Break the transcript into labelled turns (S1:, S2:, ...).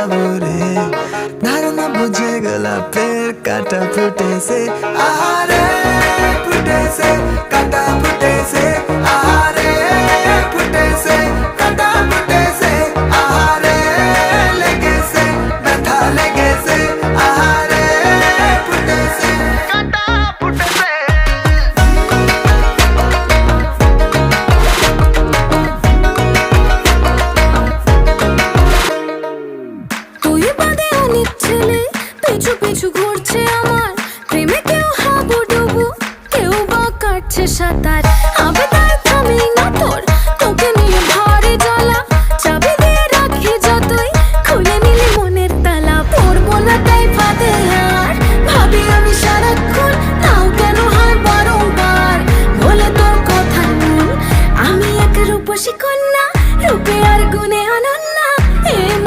S1: যাবো রে। ধারণা বুঝে গোলাপের কাটা ফুটেছে, আহারে ফুটেছে কাটা ফুটেছে, আহারে ফুটেছে কাটা ফুটেছে, আহারে লেগেছে ব্যথা লেগেছে, আহারে ফুটেছে কাটা ফুটেছে।
S2: তুই বাদে অনেক ছেলে পিছু পিছু ঘুরছে আমার প্রেমে, কেউ হাবুডুবু কেউ বা কাটছে সাঁতার।